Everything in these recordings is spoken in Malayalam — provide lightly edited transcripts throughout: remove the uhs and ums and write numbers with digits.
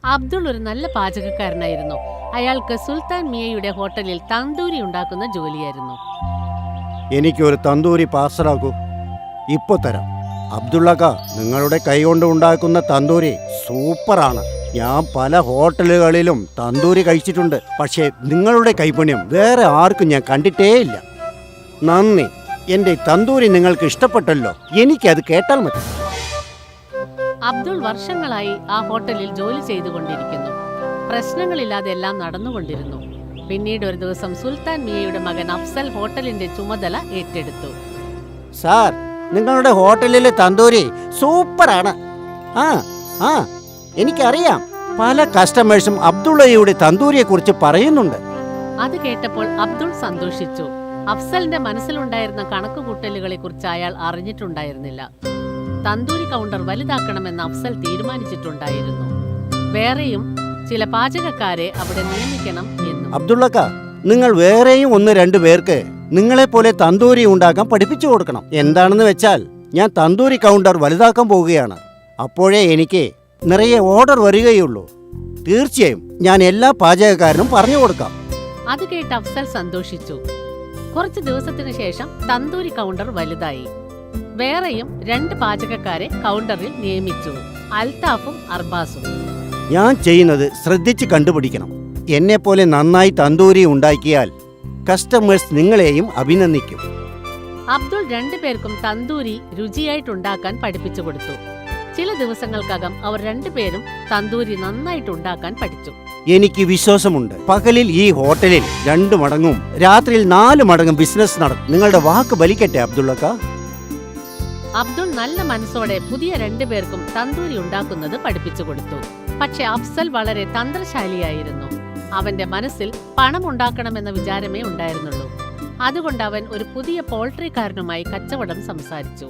അബ്ദുൾ ഒരു നല്ല പാചകക്കാരനായിരുന്നു. അയാൾക്ക് സുൽത്താൻ മിയയുടെ ഹോട്ടലിൽ തന്തൂരി ഉണ്ടാക്കുന്ന ജോലിയായിരുന്നു. എനിക്കൊരു തന്തൂരി പാർസലാക്കൂ. ഇപ്പൊ തരാം. അബ്ദുള്ളക്ക, നിങ്ങളുടെ കൈകൊണ്ട് ഉണ്ടാക്കുന്ന തന്തൂരി സൂപ്പറാണ്. ഞാൻ പല ഹോട്ടലുകളിലും തന്തൂരി കഴിച്ചിട്ടുണ്ട്. പക്ഷേ നിങ്ങളുടെ കൈപുണ്യം വേറെ ആർക്കും ഞാൻ കണ്ടിട്ടേയില്ല. നന്ദി. എന്റെ തന്തൂരി നിങ്ങൾക്ക് ഇഷ്ടപ്പെട്ടല്ലോ. എനിക്കത് കേട്ടാൽ മതി. അബ്ദുൾ വർഷങ്ങളായി ആ ഹോട്ടലിൽ ജോലി ചെയ്തുകൊണ്ടിരിക്കുന്നു. പ്രശ്നങ്ങളില്ലാതെ എല്ലാം നടന്നുകൊണ്ടിരുന്നു. പിന്നീട് ഒരു ദിവസം സുൽത്താൻ മിയയുടെ മകൻ അഫ്സൽ ഹോട്ടലിന്റെ ചുമതല ഏറ്റെടുത്തു. സാർ, നിങ്ങളുടെ ഹോട്ടലിലെ തന്തൂരി സൂപ്പറാണ്. ആ ആ എനിക്കറിയാം. പല കസ്റ്റമേഴ്സും അബ്ദുള്ളയുടെ തന്തൂരിയെ കുറിച്ച് പറയുന്നുണ്ട്. അത് കേട്ടപ്പോൾ അബ്ദുൾ സന്തോഷിച്ചു. അഫ്സലിന്റെ മനസ്സിലുണ്ടായിരുന്ന കണക്കുകൂട്ടലുകളെ കുറിച്ച് അയാൾ അറിഞ്ഞിട്ടുണ്ടായിരുന്നില്ല. തന്തൂരി കൗണ്ടർ വലുതാക്കണമെന്ന് അഫ്സൽ തീരുമാനിച്ചിട്ടുണ്ടായിരുന്നു. വേറെയും ചില പാചകക്കാരെ അവിടെ നിയമിക്കണം എന്നും. അബ്ദുള്ളക്ക, നിങ്ങൾ വേറെയും 1-2 പേർക്ക് നിങ്ങളെപ്പോലെ തന്തൂരി ഉണ്ടാക്കാൻ പഠിപ്പിച്ചു കൊടുക്കണം. എന്താണെന്ന് വെച്ചാൽ ഞാൻ തന്തൂരി കൗണ്ടർ വലുതാക്കാൻ പോവുകയാണ്. അപ്പോഴേ എനിക്ക് നിറയെ ഓർഡർ വരികയുള്ളൂ. തീർച്ചയായും ഞാൻ എല്ലാ പാചകക്കാരനും പറഞ്ഞു കൊടുക്കാം. അത് കേട്ട് അഫ്സൽ സന്തോഷിച്ചു. കുറച്ച് ദിവസത്തിനു ശേഷം തന്തൂരി കൗണ്ടർ വലുതായി. വേറെയും 2 പാചകക്കാരെ കൗണ്ടറിൽ നിയമിച്ചു, അൽത്താഫും അർബാസും. ഞാൻ ചെയ്യുന്നത് ശ്രദ്ധിച്ച് കണ്ടുപിടിക്കണം. എന്നെപ്പോലെ നന്നായി തന്തൂരി ഉണ്ടാക്കിയാൽ കസ്റ്റമേഴ്സ് നിങ്ങളെയും അഭിനന്ദിക്കും. അബ്ദുൾ 2 പേർക്കും തന്തൂരി രുചിയായിട്ടുണ്ടാക്കാൻ പഠിപ്പിച്ചു കൊടുത്തു. ചില ദിവസങ്ങൾക്കകം അവർ 2 പേരും തന്തൂരി നന്നായിട്ടുണ്ടാക്കാൻ പഠിച്ചു. എനിക്ക് വിശ്വാസമുണ്ട്, പകലിൽ ഈ ഹോട്ടലിൽ 2 മടങ്ങും രാത്രിയിൽ 4 മടങ്ങും ബിസിനസ് നടക്കും. നിങ്ങളുടെ വാക്ക് ബലിക്കട്ടെ അബ്ദുള്ളക്ക. അബ്ദുൾ നല്ല മനസ്സോടെ പുതിയ 2 പേർക്കും തന്തൂരി ഉണ്ടാക്കുന്നത് പഠിപ്പിച്ചു കൊടുത്തു. പക്ഷെ അഫ്സൽ വളരെ തന്ത്രശാലിയായിരുന്നു. അവന്റെ മനസ്സിൽ പണം ഉണ്ടാക്കണമെന്ന വിചാരമേ ഉണ്ടായിരുന്നുള്ളൂ. അതുകൊണ്ട് അവൻ ഒരു പുതിയ പോൾട്രിക്കാരനുമായി കച്ചവടം സംസാരിച്ചു.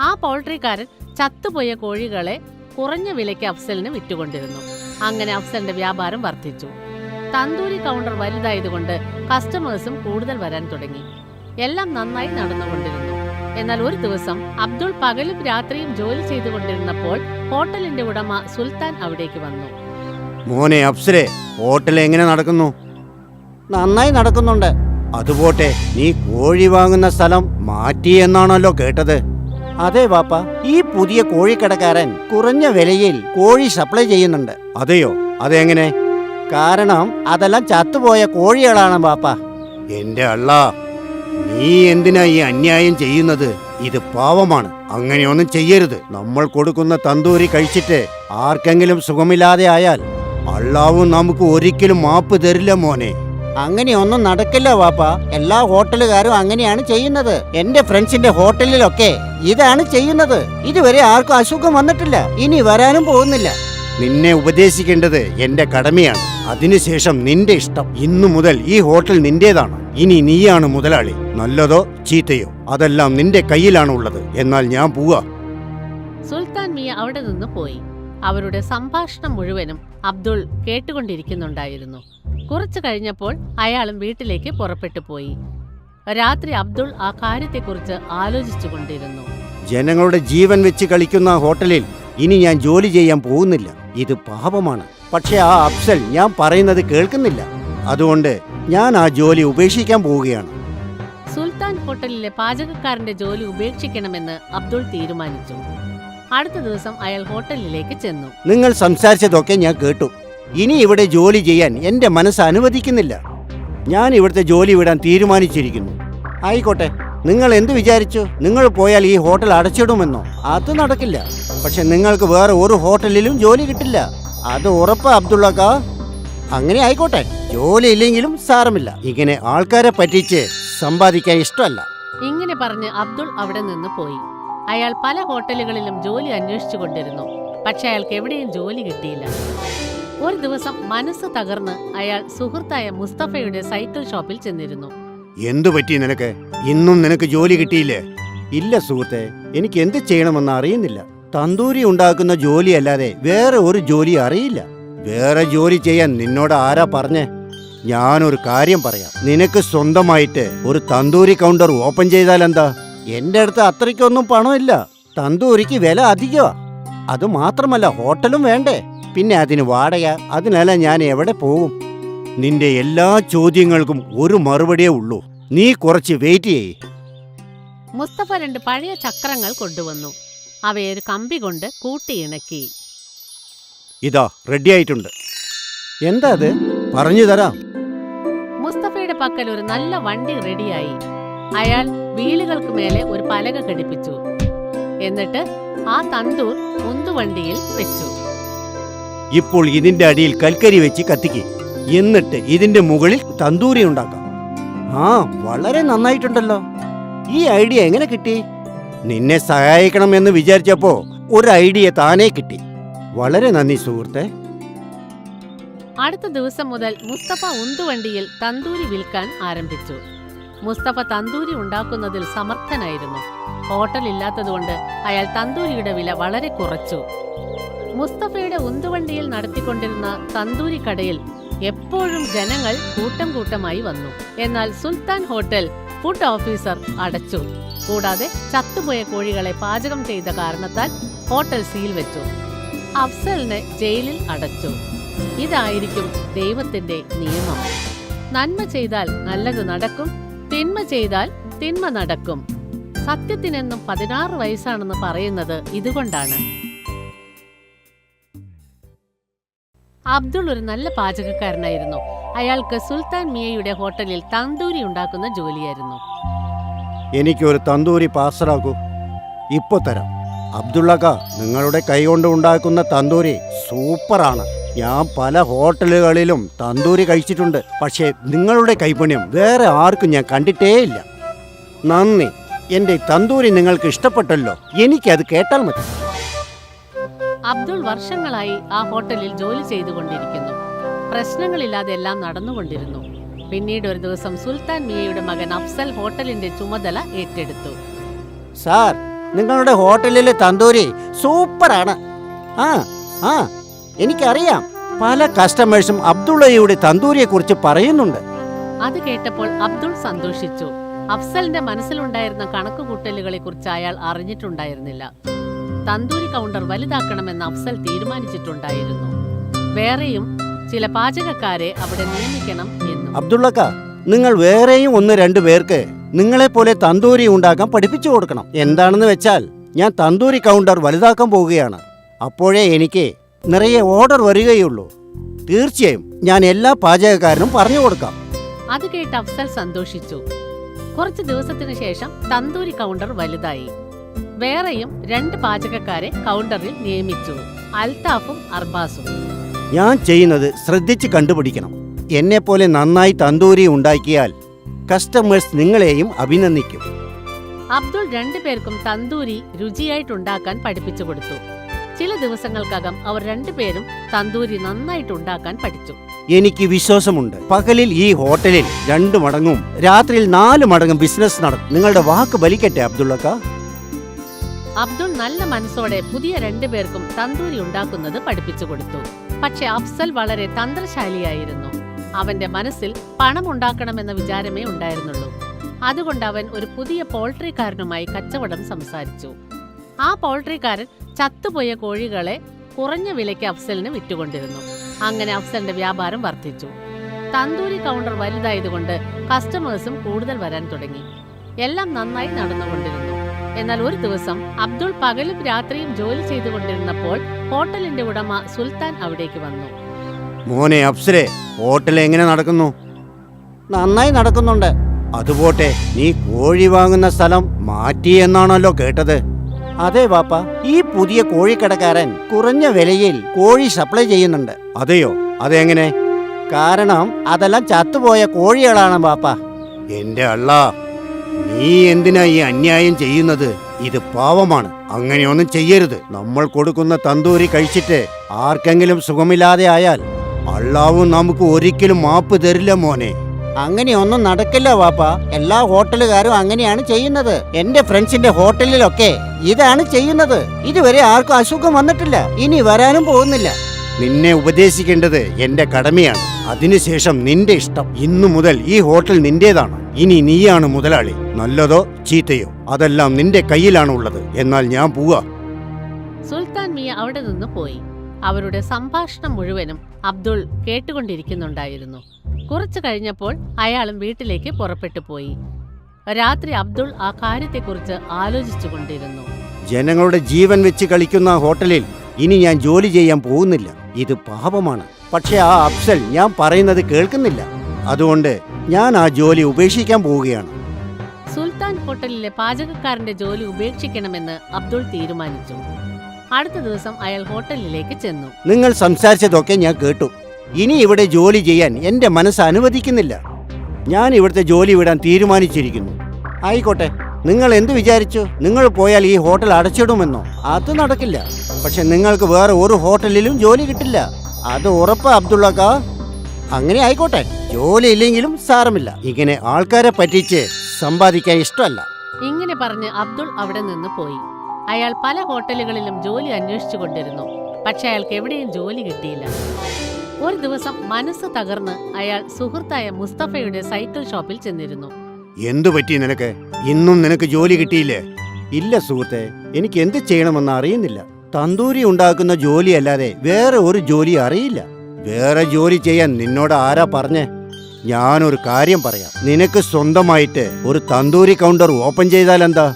ആ പോൾട്രിക്കാരൻ ചത്തുപോയ കോഴികളെ കുറഞ്ഞ വിലയ്ക്ക് അഫ്സലിന് വിറ്റുകൊണ്ടിരുന്നു. അങ്ങനെ അഫ്സലിന്റെ വ്യാപാരം വർദ്ധിച്ചു. തന്തൂരി കൗണ്ടർ വലുതായതുകൊണ്ട് കസ്റ്റമേഴ്സും കൂടുതൽ വരാൻ തുടങ്ങി. എല്ലാം നന്നായി നടന്നുകൊണ്ടിരുന്നു. എന്നാൽ ഒരു ദിവസം അബ്ദുൾ പകലും രാത്രിയും ജോലി ചെയ്തുകൊണ്ടിരുന്നപ്പോൾ ഹോട്ടലിന്റെ ഉടമ സുൽത്താൻ അവിടേക്ക് വന്നു. മോനെ അഫ്സലെ, ഹോട്ടൽ എങ്ങനെ നടക്കുന്നു? നന്നായി നടക്കുന്നുണ്ട്. അതുപോട്ടെ, നീ കോഴി വാങ്ങുന്ന സ്ഥലം മാറ്റി എന്നാണല്ലോ കേട്ടത്. അതെ വാപ്പ, ഈ പുതിയ കോഴിക്കടക്കാരൻ കുറഞ്ഞ വിലയിൽ കോഴി സപ്ലൈ ചെയ്യുന്നുണ്ട്. അതെയോ? അതെങ്ങനെ? കാരണം അതെല്ലാം ചത്തുപോയ കോഴികളാണ് വാപ്പ. എന്റെ അള്ളാ, നീ എന്തിനാ ഈ അന്യായം ചെയ്യുന്നത്? ഇത് പാവമാണ്. അങ്ങനെയൊന്നും ചെയ്യരുത്. നമ്മൾ കൊടുക്കുന്ന തന്തൂരി കഴിച്ചിട്ട് ആർക്കെങ്കിലും സുഖമില്ലാതെ ആയാൽ അള്ളാവും നമുക്ക് ഒരിക്കലും മാപ്പ് തരില്ല മോനെ. അങ്ങനെയൊന്നും നടക്കില്ല വാപ്പ. എല്ലാ ഹോട്ടലുകാരും അങ്ങനെയാണ് ചെയ്യുന്നത്. എന്റെ ഫ്രണ്ട്സിന്റെ ഹോട്ടലിലൊക്കെ ഇതാണ് ചെയ്യുന്നത്. ഇതുവരെ ആർക്കും അസുഖം വന്നിട്ടില്ല, ഇനി വരാനും പോകുന്നില്ല. നിന്നെ ഉപദേശിക്കേണ്ടത് എന്റെ കടമയാണ്. അതിനുശേഷം നിന്റെ ഇഷ്ടം. ഇന്നു മുതൽ ഈ ഹോട്ടൽ നിന്റേതാണ്. ഇനി നീയാണ് മുതലാളി. നല്ലതോ ചീത്തയോ അതെല്ലാം നിന്റെ കയ്യിലാണ് ഉള്ളത്. എന്നാൽ ഞാൻ പോവാ. സുൽത്താൻ മിയ അവിടെ നിന്ന് പോയി. അവരുടെ സംഭാഷണം മുഴുവനും അബ്ദുൾ കേട്ടുകൊണ്ടിരിക്കുന്നുണ്ടായിരുന്നു. കുറച്ചു കഴിഞ്ഞപ്പോൾ അയാളും വീട്ടിലേക്ക് പുറപ്പെട്ടു പോയി. രാത്രി അബ്ദുൾ ആ കാര്യത്തെക്കുറിച്ച് ആലോചിച്ചുകൊണ്ടിരുന്നു. ജനങ്ങളുടെ ജീവൻ വെച്ച് കളിക്കുന്ന ഹോട്ടലിൽ ഇനി ഞാൻ ജോലി ചെയ്യാൻ പോകുന്നില്ല. ഇത് പാപമാണ്. പക്ഷെ ആ അഫ്സൽ ഞാൻ പറയുന്നത് കേൾക്കുന്നില്ല. അതുകൊണ്ട് ഞാൻ ആ ജോലി ഉപേക്ഷിക്കാൻ പോവുകയാണ്. സുൽത്താൻ ഹോട്ടലിലെ പാചകക്കാരന്റെ ജോലി ഉപേക്ഷിക്കണമെന്ന് അബ്ദുൾ തീരുമാനിച്ചു. അടുത്ത ദിവസം അയാൾ ഹോട്ടലിലേക്ക് ചെന്നു. നിങ്ങൾ സംസാരിച്ചതൊക്കെ ഞാൻ കേട്ടു. ഇനി ഇവിടെ ജോലി ചെയ്യാൻ എന്റെ മനസ്സ് അനുവദിക്കുന്നില്ല. ഞാൻ ഇവിടുത്തെ ജോലി വിടാൻ തീരുമാനിച്ചിരിക്കുന്നു. ആയിക്കോട്ടെ, നിങ്ങൾ എന്ത് വിചാരിച്ചു? നിങ്ങൾ പോയാൽ ഈ ഹോട്ടൽ അടച്ചിടുമെന്നോ? അത് നടക്കില്ല. പക്ഷെ നിങ്ങൾക്ക് വേറെ ഒരു ഹോട്ടലിലും ജോലി കിട്ടില്ല. അത് ഉറപ്പാ അബ്ദുള്ളക്ക. അങ്ങനെ ആയിക്കോട്ടെ, ജോലി ഇല്ലെങ്കിലും സാരമില്ല. ഇങ്ങനെ ആൾക്കാരെ പറ്റിച്ച് സമ്പാദിക്കാൻ ഇഷ്ടമല്ല. ഇങ്ങനെ പറഞ്ഞ് അബ്ദുൾ അവിടെ നിന്ന് പോയി. അയാൾ പല ഹോട്ടലുകളിലും ജോലി അന്വേഷിച്ചു കൊണ്ടിരുന്നു. പക്ഷെ അയാൾക്ക് എവിടെയും ജോലി കിട്ടിയില്ല. ഒരു ദിവസം മനസ്സ് തകർന്ന് അയാൾ സുഹൃത്തായ മുസ്തഫയുടെ സൈക്കിൾ ഷോപ്പിൽ ചെന്നിരുന്നു. എന്തു പറ്റി നിനക്ക്? ഇന്നും നിനക്ക് ജോലി കിട്ടിയില്ലേ? ഇല്ല സുഹൃത്തെ, എനിക്ക് എന്ത് ചെയ്യണമെന്ന് അറിയുന്നില്ല. തന്തൂരി ഉണ്ടാക്കുന്ന ജോലി അല്ലാതെ വേറെ ഒരു ജോലി അറിയില്ല. വേറെ ജോലി ചെയ്യാൻ നിന്നോട് ആരാ പറഞ്ഞേ? ഞാനൊരു കാര്യം പറയാം. നിനക്ക് സ്വന്തമായിട്ട് ഒരു തന്തൂരി കൗണ്ടർ ഓപ്പൺ ചെയ്താൽ എന്താ? എന്റെ അടുത്ത് അത്രയ്ക്കൊന്നും പണമില്ല. തന്തൂരിക്ക് വില അധികമാ. അത് മാത്രമല്ല, ഹോട്ടലും വേണ്ടേ? പിന്നെ അതിന് വാടക, അതിനെല്ലാം ഞാൻ എവിടെ പോകും? നിന്റെ എല്ലാ ചോദ്യങ്ങൾക്കും ഒരു മറുപടിയേ ഉള്ളൂ. നീ കുറച്ച് വെയിറ്റ് ചെയ്യ്. മുസ്തഫ 2 പഴയ ചക്രങ്ങൾ കൊണ്ടുവന്നു. അവയെ ഒരു കമ്പി കൊണ്ട് കൂട്ടിയിണക്കി. ഇതാ റെഡിയായിട്ടുണ്ട്. എന്താ അത്? പറഞ്ഞു തരാം. മുസ്തഫയുടെ പക്കൽ ഒരു നല്ല വണ്ടി റെഡിയായി. അയാൾ വീലുകൾക്ക് മേലെ ഒരു പലക ഘടിപ്പിച്ചു. എന്നിട്ട് ആ തന്തൂർ ഉന്തുവണ്ടിയിൽ വെച്ചു. ഇപ്പോൾ ഇതിന്റെ അടിയിൽ കൽക്കരി വെച്ച് കത്തിക്ക്. എന്നിട്ട് ഇതിന്റെ മുകളിൽ തന്തൂരി ഉണ്ടാക്കാം. ആ, വളരെ നന്നായിട്ടുണ്ടല്ലോ. ഈ ഐഡിയ എങ്ങനെ കിട്ടി? നിന്നെ സഹായിക്കണമെന്ന് വിചാരിച്ചപ്പോ ഒരു ഐഡിയ താനേ കിട്ടി. വളരെ നന്ദി സുഹൃത്തെ. അടുത്ത ദിവസം മുതൽ മുസ്തഫ ഉന്തുവണ്ടിയിൽ തന്തൂരി വിൽക്കാൻ ആരംഭിച്ചു. മുസ്തഫ തന്തൂരി ഉണ്ടാക്കുന്നതിൽ സമർത്ഥനായിരുന്നു. ഹോട്ടൽ ഇല്ലാത്തതുകൊണ്ട് അയാൾ തന്തൂരിയുടെ വില വളരെ കുറച്ചു. മുസ്തഫയുടെ ഉന്തുവണ്ടിയിൽ നടത്തിക്കൊണ്ടിരുന്ന തന്തൂരി കടയിൽ എപ്പോഴും ജനങ്ങൾ കൂട്ടം കൂട്ടമായി വന്നു. എന്നാൽ സുൽത്താൻ ഹോട്ടൽ ഫുഡ് ഓഫീസർ അടച്ചു. കൂടാതെ ചത്തുപോയ കോഴികളെ പാചകം ചെയ്ത കാരണത്താൽ ഹോട്ടൽ സീൽ വെച്ചു. അഫ്സലിനെ ജയിലിൽ അടച്ചു. ഇതായിരിക്കും ദൈവത്തിന്റെ നിയമം. നന്മ ചെയ്താൽ നല്ലത് നടക്കും, തിന്മ ചെയ്താൽ തിന്മ നടക്കും. സത്യത്തിനെന്നും 16 വയസ്സാണെന്ന് പറയുന്നത് ഇതുകൊണ്ടാണ്. അബ്ദുൾ ഒരു നല്ല പാചകക്കാരനായിരുന്നു. അയാൾക്ക് സുൽത്താൻ മിയയുടെ ഹോട്ടലിൽ തന്തൂരി ഉണ്ടാക്കുന്ന ജോലിയായിരുന്നു. എനിക്കൊരു തന്തൂരി പാർസലാക്കൂ. ഇപ്പൊ തരാം. അബ്ദുള്ളക്ക, നിങ്ങളുടെ കൈകൊണ്ട് ഉണ്ടാക്കുന്ന തന്തൂരി സൂപ്പറാണ്. ഞാൻ പല ഹോട്ടലുകളിലും തന്തൂരി കഴിച്ചിട്ടുണ്ട്. പക്ഷേ നിങ്ങളുടെ കൈപുണ്യം വേറെ ആർക്കും ഞാൻ കണ്ടിട്ടേയില്ല. നന്ദി. എന്റെ തന്തൂരി നിങ്ങൾക്ക് ഇഷ്ടപ്പെട്ടല്ലോ. എനിക്കത് കേട്ടാൽ മതി. അബ്ദുൾ വർഷങ്ങളായി ആ ഹോട്ടലിൽ ജോലി ചെയ്തുകൊണ്ടിരിക്കുന്നു. പ്രശ്നങ്ങളില്ലാതെ എല്ലാം നടന്നുകൊണ്ടിരുന്നു. പിന്നീട് ഒരു ദിവസം സുൽത്താൻ മിയയുടെ മകൻ അഫ്സൽ ഹോട്ടലിന്റെ ചുമതല ഏറ്റെടുത്തു. സാർ, നിങ്ങളുടെ ഹോട്ടലിലെ തന്തൂരി സൂപ്പറാണ്. ആ എനിക്കറിയാം. പല കസ്റ്റമേഴ്സും അബ്ദുള്ളയുടെ തന്തൂരിയെ കുറിച്ച് പറയുന്നുണ്ട്. അത് കേട്ടപ്പോൾ അബ്ദുൾ സന്തോഷിച്ചു. അഫ്സലിന്റെ മനസ്സിലുണ്ടായിരുന്ന കണക്കുകൂട്ടലുകളെ കുറിച്ച് അയാൾ അറിഞ്ഞിട്ടുണ്ടായിരുന്നില്ല. തന്തൂരി കൗണ്ടർ വലുതാക്കണമെന്ന് അഫ്സൽ തീരുമാനിച്ചിട്ടുണ്ടായിരുന്നു. വേറെയും ചില പാചകക്കാരെ അവിടെ നിയമിക്കണം എന്നും. അബ്ദുള്ളക്ക, നിങ്ങൾ വേറെയും 1-2 പേർക്ക് നിങ്ങളെപ്പോലെ തന്തൂരി ഉണ്ടാക്കാൻ പഠിപ്പിച്ചു കൊടുക്കണം. എന്താണെന്ന് വെച്ചാൽ ഞാൻ തന്തൂരി കൗണ്ടർ വലുതാക്കാൻ പോവുകയാണ്. അപ്പോഴേ എനിക്ക് നിറയെ ഓർഡർ വരികയുള്ളൂ. തീർച്ചയായും ഞാൻ എല്ലാ പാചകക്കാരനും പറഞ്ഞു കൊടുക്കാം. അത് കേട്ട് അഫ്സൽ സന്തോഷിച്ചു. കുറച്ച് ദിവസത്തിനു ശേഷം തന്തൂരി കൗണ്ടർ വലുതായി. വേറെയും 2 പാചകക്കാരെ കൗണ്ടറിൽ നിയമിച്ചു, അൽത്താഫും അർബാസും. ഞാൻ ചെയ്യുന്നത് ശ്രദ്ധിച്ച് കണ്ടുപിടിക്കണം. എന്നെപ്പോലെ നന്നായി തന്തൂരി ഉണ്ടാക്കിയാൽ കസ്റ്റമേഴ്സ് നിങ്ങളെയും അഭിനന്ദിക്കും. അബ്ദുൾ 2 പേർക്കും തന്തൂരി രുചിയായിട്ടുണ്ടാക്കാൻ പഠിപ്പിച്ചു കൊടുത്തു. ചില ദിവസങ്ങൾക്കകം അവർ 2 പേരും തന്തൂരി നന്നായിട്ടുണ്ടാക്കാൻ പഠിച്ചു. എനിക്ക് വിശ്വാസമുണ്ട്, പകലിൽ ഈ ഹോട്ടലിൽ 2 മടങ്ങും രാത്രിയിൽ 4 മടങ്ങും ബിസിനസ് നടക്കും. നിങ്ങളുടെ വാക്ക് ബലിക്കട്ടെ അബ്ദുള്ളക്ക. അബ്ദുൾ നല്ല മനസ്സോടെ പുതിയ 2 പേർക്കും തന്തൂരി ഉണ്ടാക്കുന്നത് പഠിപ്പിച്ചു കൊടുത്തു. പക്ഷെ അഫ്സൽ വളരെ തന്ത്രശാലിയായിരുന്നു. അവന്റെ മനസ്സിൽ പണം ഉണ്ടാക്കണമെന്ന വിചാരമേ ഉണ്ടായിരുന്നുള്ളൂ. അതുകൊണ്ട് അവൻ ഒരു പുതിയ പോൾട്രിക്കാരനുമായി കച്ചവടം സംസാരിച്ചു. ആ പോൾട്രിക്കാരൻ ചത്തുപോയ കോഴികളെ കുറഞ്ഞ വിലയ്ക്ക് അഫ്സലിന് വിറ്റുകൊണ്ടിരുന്നു. അങ്ങനെ അഫ്സലിന്റെ വ്യാപാരം വർദ്ധിച്ചു. തന്തൂരി കൗണ്ടർ വലുതായതുകൊണ്ട് കസ്റ്റമേഴ്സും കൂടുതൽ വരാൻ തുടങ്ങി. എല്ലാം നന്നായി നടന്നുകൊണ്ടിരുന്നു. എന്നാൽ ഒരു ദിവസം അബ്ദുൾ പകലും രാത്രിയും ജോലി ചെയ്തുകൊണ്ടിരുന്നപ്പോൾ ഹോട്ടലിന്റെ ഉടമ സുൽത്താൻ അവിടേക്ക് വന്നു. മോനെ അഫ്സലെ, ഹോട്ടൽ എങ്ങനെ നടക്കുന്നു? നന്നായി നടക്കുന്നുണ്ട്. അതുപോട്ടെ, നീ കോഴി വാങ്ങുന്ന സ്ഥലം മാറ്റി എന്നാണല്ലോ കേട്ടത്. അതെ വാപ്പ, ഈ പുതിയ കോഴിക്കടക്കാരൻ കുറഞ്ഞ വിലയിൽ കോഴി സപ്ലൈ ചെയ്യുന്നുണ്ട്. അതെയോ? അതെങ്ങനെ? കാരണം അതെല്ലാം ചത്തുപോയ കോഴികളാണ് വാപ്പ. എന്റെ അള്ളാ, നീ എന്തിനാ ഈ അന്യായം ചെയ്യുന്നത്? ഇത് പാവമാണ്. അങ്ങനെയൊന്നും ചെയ്യരുത്. നമ്മൾ കൊടുക്കുന്ന തന്തൂരി കഴിച്ചിട്ട് ആർക്കെങ്കിലും സുഖമില്ലാതെ ആയാൽ അള്ളാഹു നമുക്ക് ഒരിക്കലും മാപ്പ് തരില്ല മോനെ. അങ്ങനെയൊന്നും നടക്കില്ല വാപ്പ. എല്ലാ ഹോട്ടലുകാരും അങ്ങനെയാണ് ചെയ്യുന്നത്. എന്റെ ഫ്രണ്ട്സിന്റെ ഹോട്ടലിലൊക്കെ ഇതാണ് ചെയ്യുന്നത്. ഇതുവരെ ആർക്കും അസുഖം വന്നിട്ടില്ല, ഇനി വരാനും പോകുന്നില്ല. നിന്നെ ഉപദേശിക്കേണ്ടത് എന്റെ കടമയാണ്. അതിനുശേഷം നിന്റെ ഇഷ്ടം. ഇന്നു മുതൽ ഈ ഹോട്ടൽ നിന്റേതാണ്. ഇനി നീയാണ് മുതലാളി. നല്ലതോ ചീത്തയോ അതെല്ലാം നിന്റെ കയ്യിലാണ് ഉള്ളത്. എന്നാൽ ഞാൻ പോവാ. സുൽത്താൻ മിയ അവിടെ നിന്ന് പോയി. അവരുടെ സംഭാഷണം മുഴുവനും അബ്ദുൾ കേട്ടുകൊണ്ടിരിക്കുന്നുണ്ടായിരുന്നു. കുറച്ചു കഴിഞ്ഞപ്പോൾ അയാളും വീട്ടിലേക്ക് പുറപ്പെട്ടു പോയി. രാത്രി അബ്ദുൾ ആ കാര്യത്തെക്കുറിച്ച് ആലോചിച്ചു കൊണ്ടിരുന്നു. ജനങ്ങളുടെ ജീവൻ വെച്ച് കളിക്കുന്ന ഹോട്ടലിൽ ഇനി ഞാൻ ജോലി ചെയ്യാൻ പോകുന്നില്ല. ഇത് പാപമാണ്. പക്ഷെ ആ അഫ്സൽ ഞാൻ പറയുന്നത് കേൾക്കുന്നില്ല. അതുകൊണ്ട് ഞാൻ ആ ജോലി ഉപേക്ഷിക്കാൻ പോവുകയാണ്. സുൽത്താൻ ഹോട്ടലിലെ പാചകക്കാരന്റെ ജോലി ഉപേക്ഷിക്കണമെന്ന് അബ്ദുൾ തീരുമാനിച്ചു. അടുത്ത ദിവസം അയാൾ ഹോട്ടലിലേക്ക് ചെന്നു. നിങ്ങൾ സംസാരിച്ചതൊക്കെ ഞാൻ കേട്ടു. ഇനി ഇവിടെ ജോലി ചെയ്യാൻ എന്റെ മനസ്സ് അനുവദിക്കുന്നില്ല. ഞാൻ ഇവിടുത്തെ ജോലി വിടാൻ തീരുമാനിച്ചിരിക്കുന്നു. ആയിക്കോട്ടെ, നിങ്ങൾ എന്ത് വിചാരിച്ചു? നിങ്ങൾ പോയാൽ ഈ ഹോട്ടൽ അടച്ചിടുമെന്നോ? അത് നടക്കില്ല. പക്ഷെ നിങ്ങൾക്ക് വേറെ ഒരു ഹോട്ടലിലും ജോലി കിട്ടില്ല. അത് ഉറപ്പാ അബ്ദുള്ളക്ക. അങ്ങനെ ആയിക്കോട്ടെ, ജോലി ഇല്ലെങ്കിലും സാരമില്ല. ഇങ്ങനെ ആൾക്കാരെ പറ്റിച്ച് സമ്പാദിക്കാൻ ഇഷ്ടമല്ല. ഇങ്ങനെ പറഞ്ഞ് അബ്ദുൾ അവിടെ നിന്ന് പോയി. അയാൾ പല ഹോട്ടലുകളിലും ജോലി അന്വേഷിച്ചു കൊണ്ടിരുന്നു. പക്ഷെ അയാൾക്ക് എവിടെയും ജോലി കിട്ടിയില്ല. ഒരു ദിവസം മനസ്സ് തകർന്ന് അയാൾ സുഹൃത്തായ മുസ്തഫയുടെ സൈക്കിൾ ഷോപ്പിൽ ചെന്നിരുന്നു. എന്തു പറ്റി നിനക്ക്? ഇന്നും നിനക്ക് ജോലി കിട്ടിയില്ലേ? ഇല്ല സുഹൃത്തെ, എനിക്ക് എന്ത് ചെയ്യണമെന്ന് അറിയുന്നില്ല. തന്തൂരി ഉണ്ടാക്കുന്ന ജോലി അല്ലാതെ വേറെ ഒരു ജോലി അറിയില്ല. വേറെ ജോലി ചെയ്യാൻ നിന്നോട് ആരാ പറഞ്ഞേ? ഞാനൊരു കാര്യം പറയാം. നിനക്ക് സ്വന്തമായിട്ട് ഒരു തന്തൂരി കൗണ്ടർ ഓപ്പൺ ചെയ്താൽ എന്താ?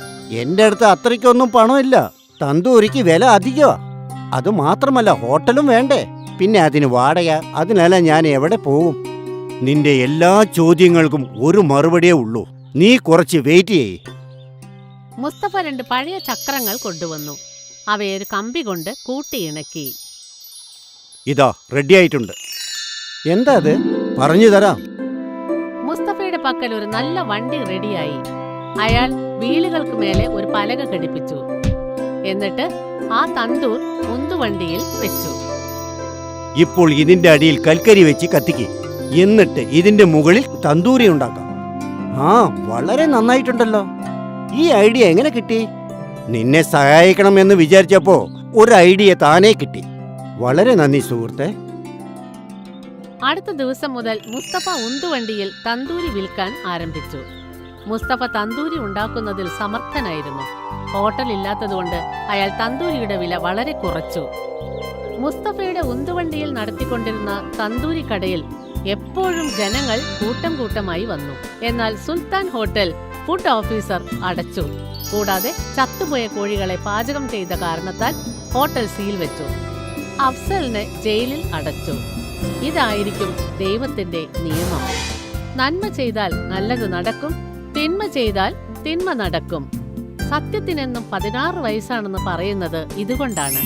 എന്റെ അടുത്ത് അത്രയ്ക്കൊന്നും പണമില്ല. തന്തൂരിക്ക് വില അധികമാ. അത് മാത്രമല്ല, ഹോട്ടലും വേണ്ടേ? പിന്നെ അതിന് വാടക. അതിനെല്ലാം ഞാൻ എവിടെ പോകും? നിന്റെ എല്ലാ ചോദ്യങ്ങൾക്കും ഒരു മറുപടിയേ ഉള്ളൂ. നീ കുറച്ച് വെയിറ്റ് ചെയ്യ്. മുസ്തഫ 2 പഴയ ചക്രങ്ങൾ കൊണ്ടുവന്നു. അവയെ ഒരു കമ്പി കൊണ്ട് കൂട്ടിയിണക്കി. ഇതാ റെഡിയായിട്ടുണ്ട്. എന്താ അത്? പറഞ്ഞു തരാം. മുസ്തഫയുടെ പക്കൽ ഒരു നല്ല വണ്ടി റെഡിയായി. അയാൾ വീലുകൾക്ക് മേലെ ഒരു പലക ഘടിപ്പിച്ചു. എന്നിട്ട് ആ തന്തൂർ ഉന്തുവണ്ടിയിൽ വെച്ചു. ഇപ്പോൾ ഇതിന്റെ അടിയിൽ കൽക്കരി വെച്ച് കത്തിക്ക്. എന്നിട്ട് ഇതിന്റെ മുകളിൽ തന്തൂരി ഉണ്ടാക്കാം. ആ, വളരെ നന്നായിട്ടുണ്ടല്ലോ. ഈ ഐഡിയ എങ്ങനെ കിട്ടി? നിന്നെ സഹായിക്കണം എന്ന് വിചാരിച്ചപ്പോ ഒരു ഐഡിയ താനേ കിട്ടി. വളരെ നന്ദി സുഹൃത്തെ. അടുത്ത ദിവസം മുതൽ മുസ്തഫ ഉന്തുവണ്ടിയിൽ തന്തൂരി വിൽക്കാൻ ആരംഭിച്ചു. മുസ്തഫ തന്തൂരി ഉണ്ടാക്കുന്നതിൽ സമർത്ഥനായിരുന്നു. ഹോട്ടൽ ഇല്ലാത്തതുകൊണ്ട് അയാൾ തന്തൂരിയുടെ വില വളരെ കുറച്ചു. മുസ്തഫയുടെ ഉന്തുവണ്ടിയിൽ നടത്തിക്കൊണ്ടിരുന്ന തന്തൂരി കടയിൽ എപ്പോഴും ജനങ്ങൾ കൂട്ടം കൂട്ടമായി വന്നു. എന്നാൽ സുൽത്താൻ ഹോട്ടൽ ഫുഡ് ഓഫീസർ അടച്ചു. കൂടാതെ ചത്തുപോയ കോഴികളെ പാചകം ചെയ്ത കാരണത്താൽ ഹോട്ടൽ സീൽ വെച്ചു. അഫ്സലിനെ ജയിലിൽ അടച്ചു. ഇതായിരിക്കും ദൈവത്തിന്റെ നിയമം. നന്മ ചെയ്താൽ നല്ലത് നടക്കും, തിന്മ ചെയ്താൽ തിന്മ നടക്കും. സത്യത്തിനെന്നും 16 വയസ്സാണെന്ന് പറയുന്നത് ഇതുകൊണ്ടാണ്.